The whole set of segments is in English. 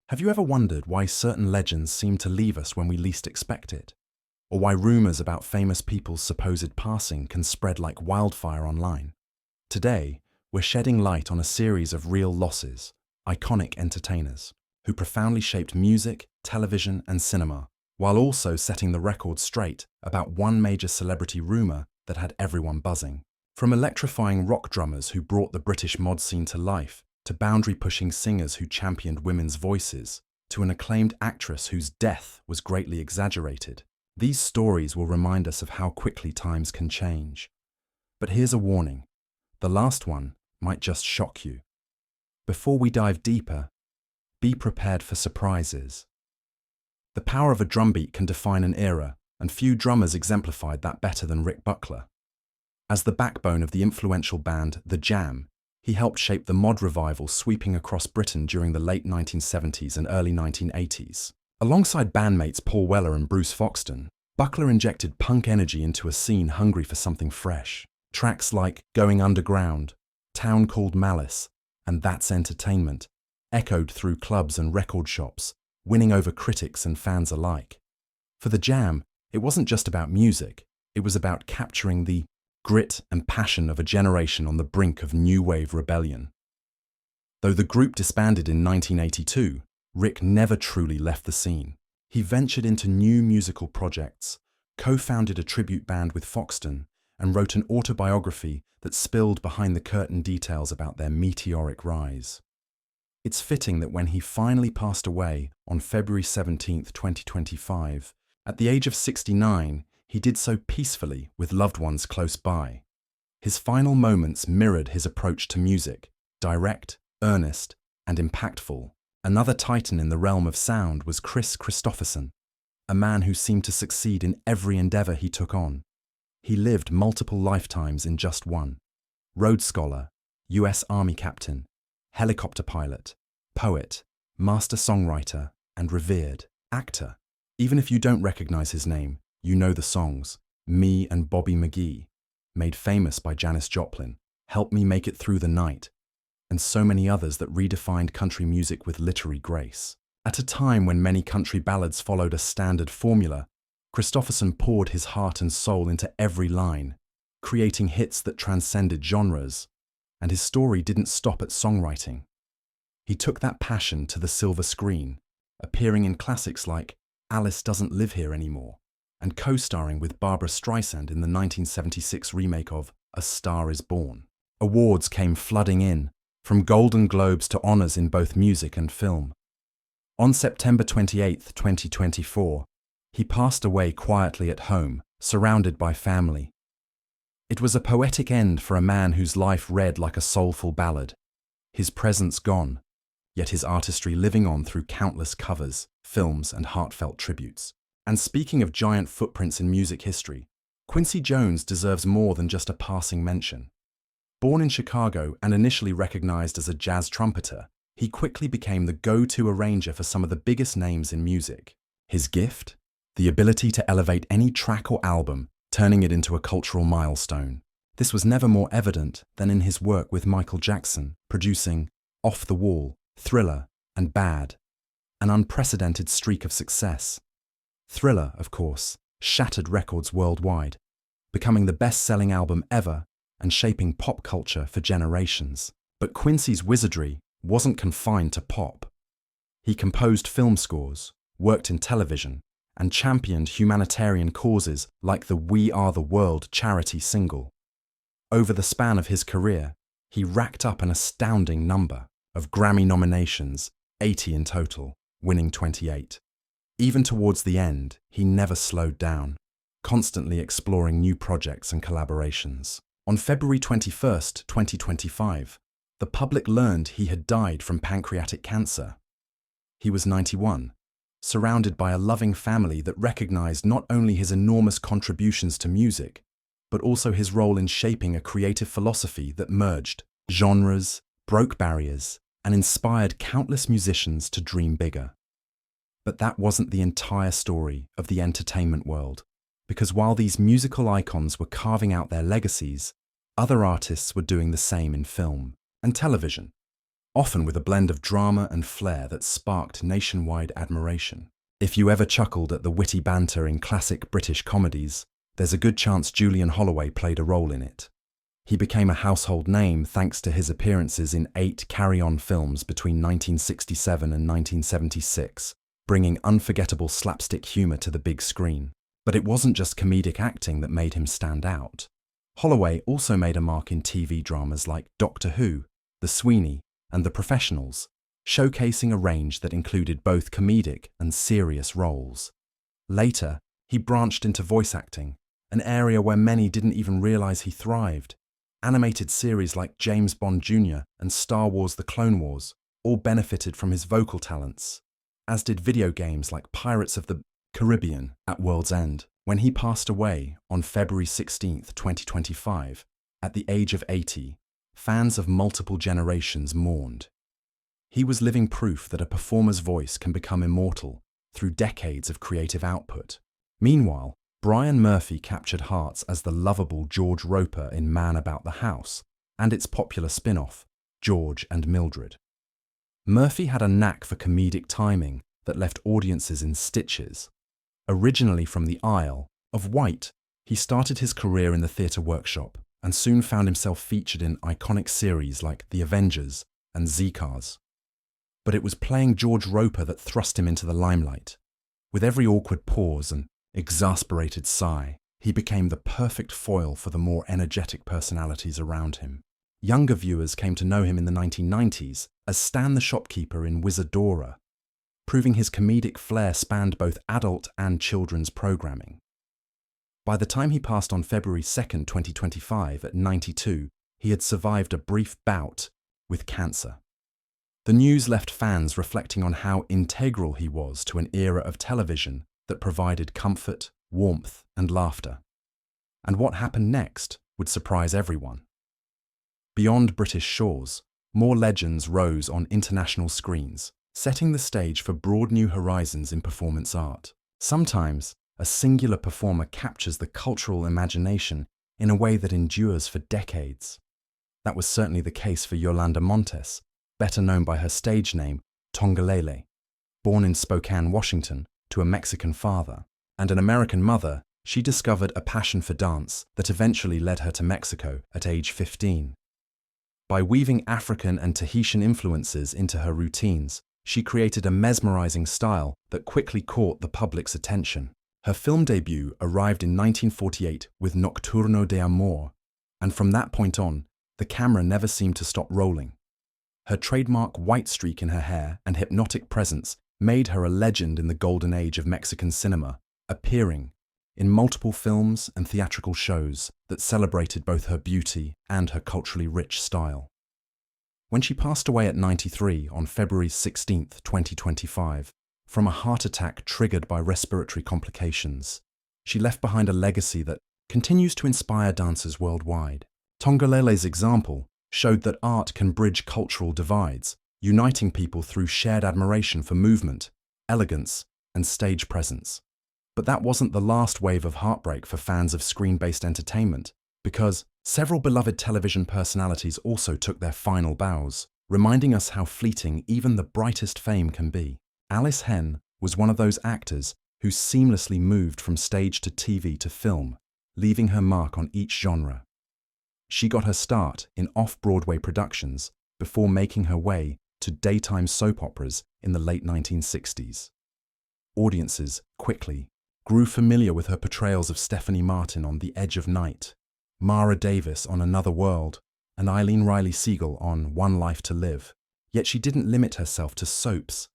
Have you ever wondered why certain legends seem to leave us when we least expect it? Or why rumors about famous people's supposed passing can spread like wildfire online? Today, we're shedding light on a series of real losses, iconic entertainers, who profoundly shaped music, television, and cinema, while also setting the record straight about one major celebrity rumor that had everyone buzzing. From electrifying rock drummers who brought the British mod scene to life, to boundary-pushing singers who championed women's voices, to an acclaimed actress whose death was greatly exaggerated. These stories will remind us of how quickly times can change. But here's a warning. The last one might just shock you. Before we dive deeper, be prepared for surprises. The power of a drumbeat can define an era, and few drummers exemplified that better than Rick Buckler. As the backbone of the influential band The Jam, he helped shape the mod revival sweeping across Britain during the late 1970s and early 1980s. Alongside bandmates Paul Weller and Bruce Foxton, Buckler injected punk energy into a scene hungry for something fresh. Tracks like Going Underground, Town Called Malice, and That's Entertainment echoed through clubs and record shops, winning over critics and fans alike. For The Jam, it wasn't just about music, it was about capturing the grit and passion of a generation on the brink of new wave rebellion. Though the group disbanded in 1982, Rick never truly left the scene. He ventured into new musical projects, co-founded a tribute band with Foxton, and wrote an autobiography that spilled behind-the-curtain details about their meteoric rise. It's fitting that when he finally passed away on February 17, 2025, at the age of 69, he did so peacefully with loved ones close by. His final moments mirrored his approach to music, direct, earnest, and impactful. Another titan in the realm of sound was Chris Christopherson, a man who seemed to succeed in every endeavor he took on. He lived multiple lifetimes in just one. Rhodes Scholar, US Army captain, helicopter pilot, poet, master songwriter, and revered actor. Even if you don't recognize his name, you know the songs Me and Bobby McGee, made famous by Janis Joplin, Help Me Make It Through the Night, and so many others that redefined country music with literary grace. At a time when many country ballads followed a standard formula, Christopherson poured his heart and soul into every line, creating hits that transcended genres, and his story didn't stop at songwriting. He took that passion to the silver screen, appearing in classics like Alice Doesn't Live Here Anymore, and co-starring with Barbra Streisand in the 1976 remake of A Star Is Born. Awards came flooding in, from Golden Globes to honors in both music and film. On September 28, 2024, he passed away quietly at home, surrounded by family. It was a poetic end for a man whose life read like a soulful ballad, his presence gone, yet his artistry living on through countless covers, films, and heartfelt tributes. And speaking of giant footprints in music history, Quincy Jones deserves more than just a passing mention. Born in Chicago and initially recognized as a jazz trumpeter, he quickly became the go-to arranger for some of the biggest names in music. His gift? The ability to elevate any track or album, turning it into a cultural milestone. This was never more evident than in his work with Michael Jackson, producing Off the Wall, Thriller, and Bad, an unprecedented streak of success. Thriller, of course, shattered records worldwide, becoming the best-selling album ever and shaping pop culture for generations. But Quincy's wizardry wasn't confined to pop. He composed film scores, worked in television, and championed humanitarian causes like the We Are the World charity single. Over the span of his career, he racked up an astounding number of Grammy nominations, 80 in total, winning 28. Even towards the end, he never slowed down, constantly exploring new projects and collaborations. On February 21, 2025, the public learned he had died from pancreatic cancer. He was 91, surrounded by a loving family that recognized not only his enormous contributions to music, but also his role in shaping a creative philosophy that merged genres, broke barriers, and inspired countless musicians to dream bigger. But that wasn't the entire story of the entertainment world, because while these musical icons were carving out their legacies, other artists were doing the same in film and television. often with a blend of drama and flair that sparked nationwide admiration. If you ever chuckled at the witty banter in classic British comedies, there's a good chance Julian Holloway played a role in it. He became a household name thanks to his appearances in 8 carry-on films between 1967 and 1976, bringing unforgettable slapstick humour to the big screen. But it wasn't just comedic acting that made him stand out. Holloway also made a mark in TV dramas like Doctor Who, The Sweeney, and The Professionals, showcasing a range that included both comedic and serious roles. Later, he branched into voice acting, an area where many didn't even realise he thrived. Animated series like James Bond Jr. and Star Wars: The Clone Wars all benefited from his vocal talents, as did video games like Pirates of the Caribbean at World's End. When he passed away on February 16, 2025, at the age of 80, fans of multiple generations mourned. He was living proof that a performer's voice can become immortal through decades of creative output. Meanwhile, Brian Murphy captured hearts as the lovable George Roper in Man About the House and its popular spin-off, George and Mildred. Murphy had a knack for comedic timing that left audiences in stitches. Originally from the Isle of Wight, he started his career in the theatre workshop and soon found himself featured in iconic series like The Avengers and Z-Cars. But it was playing George Roper that thrust him into the limelight. With every awkward pause and exasperated sigh, he became the perfect foil for the more energetic personalities around him. Younger viewers came to know him in the 1990s as Stan the shopkeeper in Wizardora, proving his comedic flair spanned both adult and children's programming. By the time he passed on February 2, 2025, at 92, he had survived a brief bout with cancer. The news left fans reflecting on how integral he was to an era of television that provided comfort, warmth, and laughter. And what happened next would surprise everyone. Beyond British shores, more legends rose on international screens, setting the stage for broad new horizons in performance art. Sometimes, a singular performer captures the cultural imagination in a way that endures for decades. That was certainly the case for Yolanda Montes, better known by her stage name, Tongalele. Born in Spokane, Washington, to a Mexican father and an American mother, she discovered a passion for dance that eventually led her to Mexico at age 15. By weaving African and Tahitian influences into her routines, she created a mesmerizing style that quickly caught the public's attention. Her film debut arrived in 1948 with Nocturno de Amor, and from that point on, the camera never seemed to stop rolling. Her trademark white streak in her hair and hypnotic presence made her a legend in the golden age of Mexican cinema, appearing in multiple films and theatrical shows that celebrated both her beauty and her culturally rich style. When she passed away at 93 on February 16, 2025, from a heart attack triggered by respiratory complications, she left behind a legacy that continues to inspire dancers worldwide. Tongalele's example showed that art can bridge cultural divides, uniting people through shared admiration for movement, elegance, and stage presence. But that wasn't the last wave of heartbreak for fans of screen-based entertainment, because several beloved television personalities also took their final bows, reminding us how fleeting even the brightest fame can be. Alice Henn was one of those actors who seamlessly moved from stage to TV to film, leaving her mark on each genre. She got her start in off-Broadway productions before making her way to daytime soap operas in the late 1960s. Audiences quickly grew familiar with her portrayals of Stephanie Martin on The Edge of Night, Mara Davis on Another World, and Eileen Riley Siegel on One Life to Live. Yet she didn't limit herself to soaps.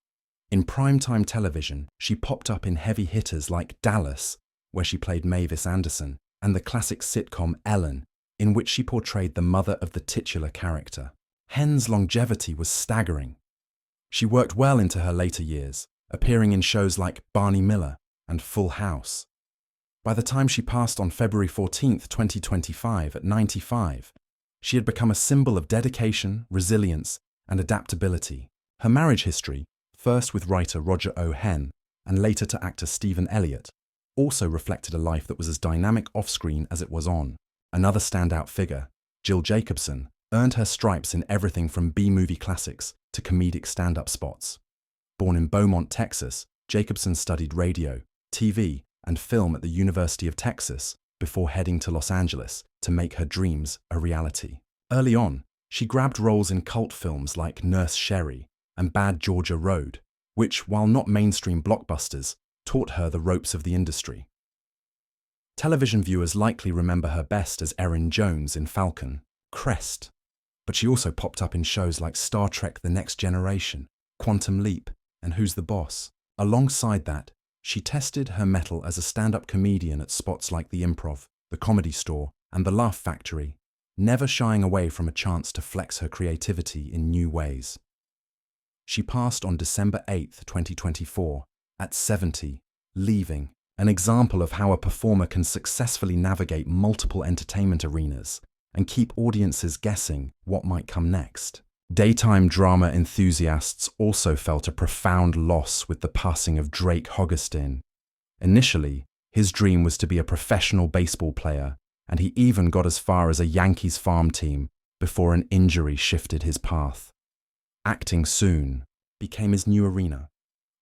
In primetime television, she popped up in heavy hitters like Dallas, where she played Mavis Anderson, and the classic sitcom Ellen, in which she portrayed the mother of the titular character. Henn's longevity was staggering. She worked well into her later years, appearing in shows like Barney Miller and Full House. By the time she passed on February 14, 2025, at 95, she had become a symbol of dedication, resilience, and adaptability. Her marriage history, first with writer Roger O. Henn and later to actor Stephen Elliott, also reflected a life that was as dynamic off-screen as it was on. Another standout figure, Jill Jacobson, earned her stripes in everything from B-movie classics to comedic stand-up spots. Born in Beaumont, Texas, Jacobson studied radio, TV, and film at the University of Texas before heading to Los Angeles to make her dreams a reality. Early on, she grabbed roles in cult films like Nurse Sherry and Bad Georgia Road, which, while not mainstream blockbusters, taught her the ropes of the industry. Television viewers likely remember her best as Erin Jones in Falcon Crest, but she also popped up in shows like Star Trek The Next Generation, Quantum Leap, and Who's the Boss. Alongside that, she tested her mettle as a stand-up comedian at spots like The Improv, The Comedy Store, and The Laugh Factory, never shying away from a chance to flex her creativity in new ways. She passed on December 8, 2024, at 70, leaving an example of how a performer can successfully navigate multiple entertainment arenas and keep audiences guessing what might come next. Daytime drama enthusiasts also felt a profound loss with the passing of Drake Hogestyn. Initially, his dream was to be a professional baseball player, and he even got as far as a Yankees farm team before an injury shifted his path. Acting soon became his new arena,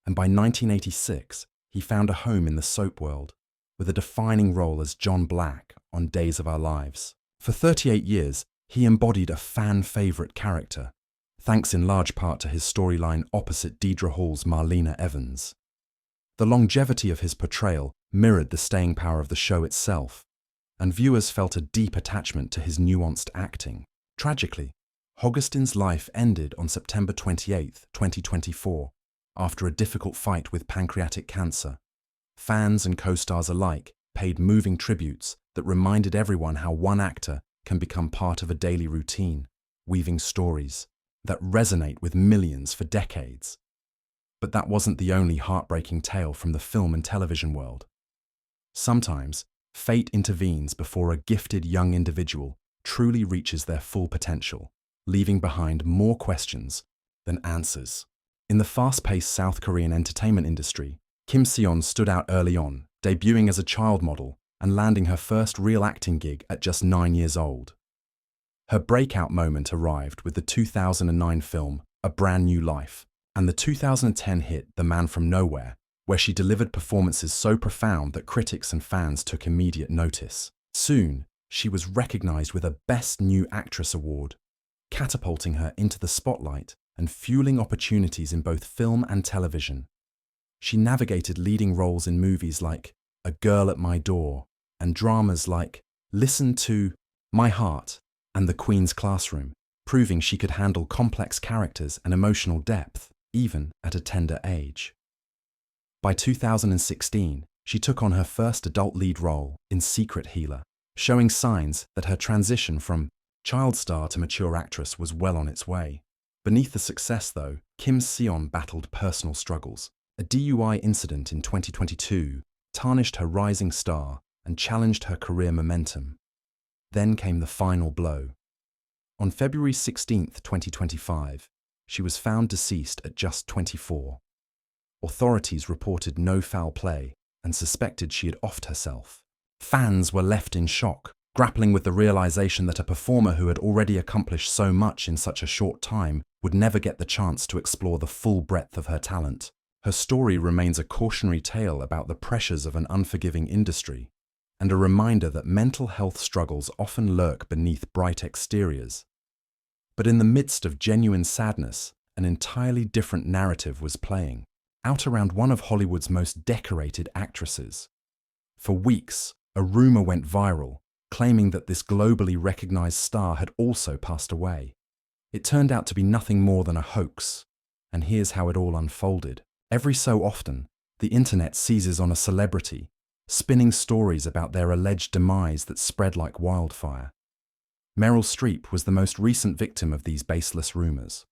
and by 1986, he found a home in the soap world, with a defining role as John Black on Days of Our Lives. For 38 years, he embodied a fan-favourite character, thanks in large part to his storyline opposite Deidre Hall's Marlena Evans. The longevity of his portrayal mirrored the staying power of the show itself, and viewers felt a deep attachment to his nuanced acting. Tragically, Hogestyn's life ended on September 28, 2024, after a difficult fight with pancreatic cancer. Fans and co-stars alike paid moving tributes that reminded everyone how one actor can become part of a daily routine, weaving stories that resonate with millions for decades. But that wasn't the only heartbreaking tale from the film and television world. Sometimes, fate intervenes before a gifted young individual truly reaches their full potential, leaving behind more questions than answers. In the fast-paced South Korean entertainment industry, Kim Seon stood out early on, debuting as a child model and landing her first real acting gig at just 9 years old. Her breakout moment arrived with the 2009 film A Brand New Life and the 2010 hit The Man from Nowhere, where she delivered performances so profound that critics and fans took immediate notice. Soon, she was recognized with a Best New Actress award, catapulting her into the spotlight and fueling opportunities in both film and television. She navigated leading roles in movies like A Girl at My Door and dramas like Listen to My Heart and The Queen's Classroom, proving she could handle complex characters and emotional depth, even at a tender age. By 2016, she took on her first adult lead role in Secret Healer, showing signs that her transition from child star to mature actress was well on its way. Beneath the success, though, Kim Seon battled personal struggles. A DUI incident in 2022 tarnished her rising star and challenged her career momentum. Then came the final blow. On February 16, 2025, she was found deceased at just 24. Authorities reported no foul play and suspected she had offed herself. Fans were left in shock, grappling with the realization that a performer who had already accomplished so much in such a short time would never get the chance to explore the full breadth of her talent. Her story remains a cautionary tale about the pressures of an unforgiving industry, and a reminder that mental health struggles often lurk beneath bright exteriors. But in the midst of genuine sadness, an entirely different narrative was playing out around one of Hollywood's most decorated actresses. For weeks, a rumor went viral, claiming that this globally recognized star had also passed away. It turned out to be nothing more than a hoax, and here's how it all unfolded. Every so often, the internet seizes on a celebrity, spinning stories about their alleged demise that spread like wildfire. Meryl Streep was the most recent victim of these baseless rumors.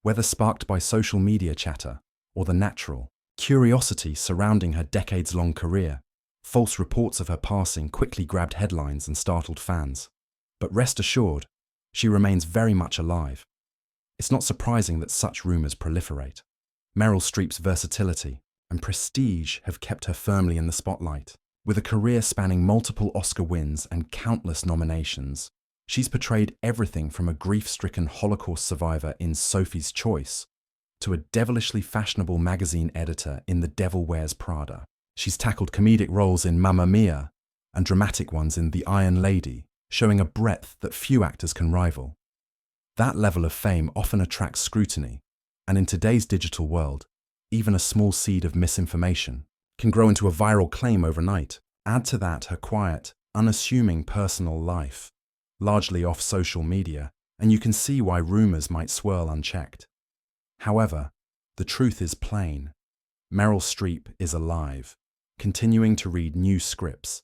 Whether sparked by social media chatter or the natural curiosity surrounding her decades-long career, false reports of her passing quickly grabbed headlines and startled fans. But rest assured, she remains very much alive. It's not surprising that such rumors proliferate. Meryl Streep's versatility and prestige have kept her firmly in the spotlight. With a career spanning multiple Oscar wins and countless nominations, She's portrayed everything from a grief-stricken Holocaust survivor in Sophie's Choice to a devilishly fashionable magazine editor in The Devil Wears Prada. She's tackled comedic roles in Mamma Mia and dramatic ones in The Iron Lady, showing a breadth that few actors can rival. That level of fame often attracts scrutiny, and in today's digital world, even a small seed of misinformation can grow into a viral claim overnight. Add to that her quiet, unassuming personal life, largely off social media, and you can see why rumors might swirl unchecked. However, the truth is plain. Meryl Streep is alive, continuing to read new scripts,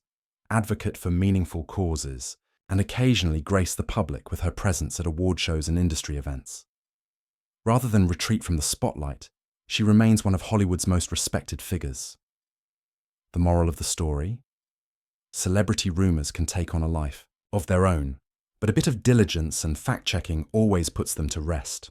advocate for meaningful causes, and occasionally grace the public with her presence at award shows and industry events. Rather than retreat from the spotlight, she remains one of Hollywood's most respected figures. The moral of the story? Celebrity rumors can take on a life of their own, but a bit of diligence and fact-checking always puts them to rest.